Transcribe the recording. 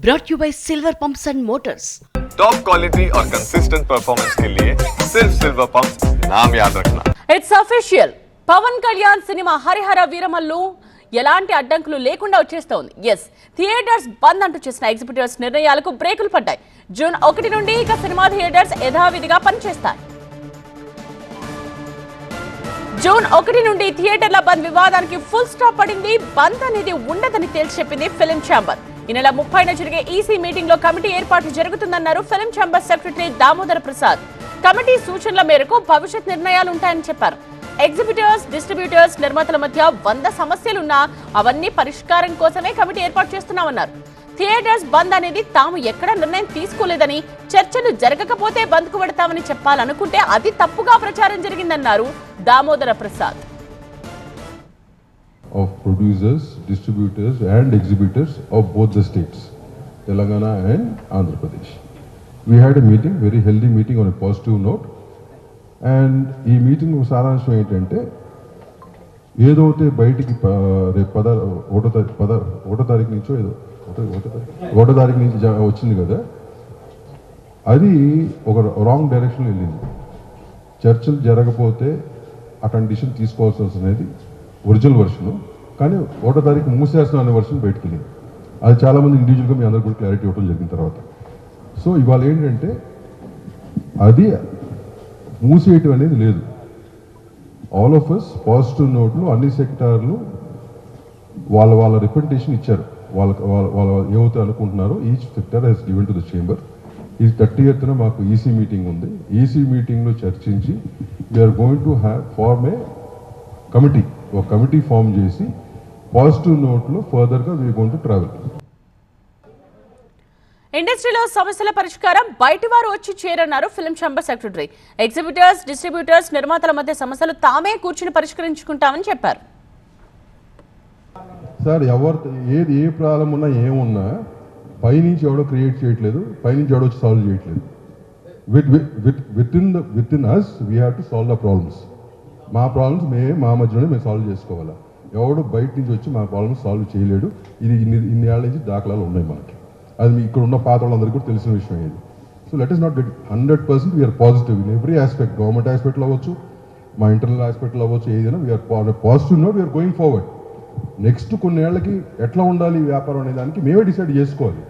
brought you by Silver Pumps and Motors. Top quality और consistent performance के लिए सिर्फ सिल्वर पंप्स नाम याद रखना. It's official. Pawan Kalyan cinema Harihara Veeramallu ఎలాంటి అడ్డంకులు లేకుండా వచ్చేస్తోంది. ఎస్, థియేటర్స్ బంద్ అంటూ చేసిన ఎగ్జిబిటర్స్ నిర్ణయాలకు బ్రేకులు పడ్డాయి. జూన్ 1 నుండి ఇక సినిమా థియేటర్స్ యథావిధిగా పనిచేస్తాయి. జూన్ 1 నుండి థియేటర్ల బంద్ వివాదానికి ఫుల్ స్టాప్ పడింది. బంద్ అనేది ఉండదని తేల్చి చెప్పింది ఫిలిం ఛాంబర్. ఈ నెల 30న జరిగే ఈసీ మీటింగ్ లో కమిటీ ఏర్పాటు జరుగుతుందన్నారు film chamber secretary Damodara Prasad. Committee సూచనల మేరకు భవిష్యత్ నిర్ణయాలు ఉంటాయని చెప్పారు. ఎగ్జిబిటర్స్, డిస్ట్రిబ్యూటర్స్, నిర్మాతల మధ్య 100 సమస్యలున్నా అవన్నీ పరిష్కారం కోసమే కమిటీ ఏర్పాటు చేస్తున్నామన్నారు. థియేటర్స్ బంద్ అనేది తాము ఎక్కడా నిర్ణయం తీసుకోలేదని, చర్చలు జరగకపోతే బంద్ కు పెడతామని చెప్పాలనుకుంటే అది తప్పుగా ప్రచారం జరిగిందన్నారు Damodara Prasad. Of producers, distributors and exhibitors of both the states, Telangana and Andhra Pradesh. We had a meeting, very healthy meeting on a positive note. And ఈ మీటింగ్ సారాంశం ఏంటంటే ఏదైతే బయటికి రేపు 1వ తారీఖు నుంచో ఏదో 1వ తారీఖు నుంచి వచ్చింది కదా, అది ఒక రాంగ్ డైరెక్షన్లో వెళ్ళింది. చర్చలు జరగకపోతే ఆ కండిషన్ తీసుకోవాల్సి వస్తున్నది ఒరిజినల్ వర్షన్. కానీ 1వ తారీఖు మూసేస్తున్నాం అనే వర్షన్ బయటకు వెళ్ళింది. అది చాలామంది ఇండివిజువల్గా మీ అందరికీ కూడా క్లారిటీ ఇవ్వడం జరిగిన తర్వాత. సో ఇవాళ ఏంటంటే అది మూసేయటం అనేది లేదు. ఆల్ ఆఫ్ అస్ పాజిటివ్ నోట్లు అన్ని సెక్టార్లు వాళ్ళ రిప్రజెంటేషన్ ఇచ్చారు. వాళ్ళ ఏవైతే అనుకుంటున్నారో each sector has given to the chamber. ఈ 30th మాకు ఈసీ మీటింగ్ ఉంది. ఈసీ మీటింగ్లో చర్చించి we're going to form a committee. ఒక కమిటీ ఫామ్ చేసి పాజిటివ్ నోట్లో ఫర్దర్గా వీఆర్ గోయింగ్ టు ట్రావెల్. ఇండస్ట్రీలో సమస్యల పరిష్కారం బయటి వారు వచ్చి చేరన్నారు film chamber secretary. Exhibitors, distributors, నిర్మాతల మధ్య సమస్యలు తామే కూర్చుని పరిష్కరించుకుంటామని చెప్పారు. సార్ ఏ ప్రాబ్లం ఉన్నా ఏమున్నా పైనుంచి ఎవడో క్రియేట్ చేయట్లేదు, పైనుంచి ఎవడో వచ్చి సాల్వ్ చేయట్లేదు. Within us we have to solve the problems. మా ప్రాబ్లమ్స్ మా మధ్యలోనే మేము సాల్వ్ చేసుకోవాలా. ఎవడు బయట నుంచి వచ్చి మా ప్రాబ్లమ్స్ సాల్వ్ చేయలేడు. ఇది ఇన్ని ఏళ్ళ నుంచి దాఖలాలు ఉన్నాయి మనకి. అది ఇక్కడ ఉన్న పాత వాళ్ళందరికీ కూడా తెలిసిన విషయం ఇది. So let us not get 100% we are positive in every aspect. Government ఆస్పెక్ట్లో అవ్వచ్చు, మా ఇంటర్నల్ ఆస్పెక్ట్లో అవ్వచ్చు, ఏదైనా we are positive note we are going forward. Next కొన్ని ఏళ్ళకి ఎట్లా ఉండాలి వ్యాపారం అనే దానికి మేమే డిసైడ్ చేసుకోవాలి.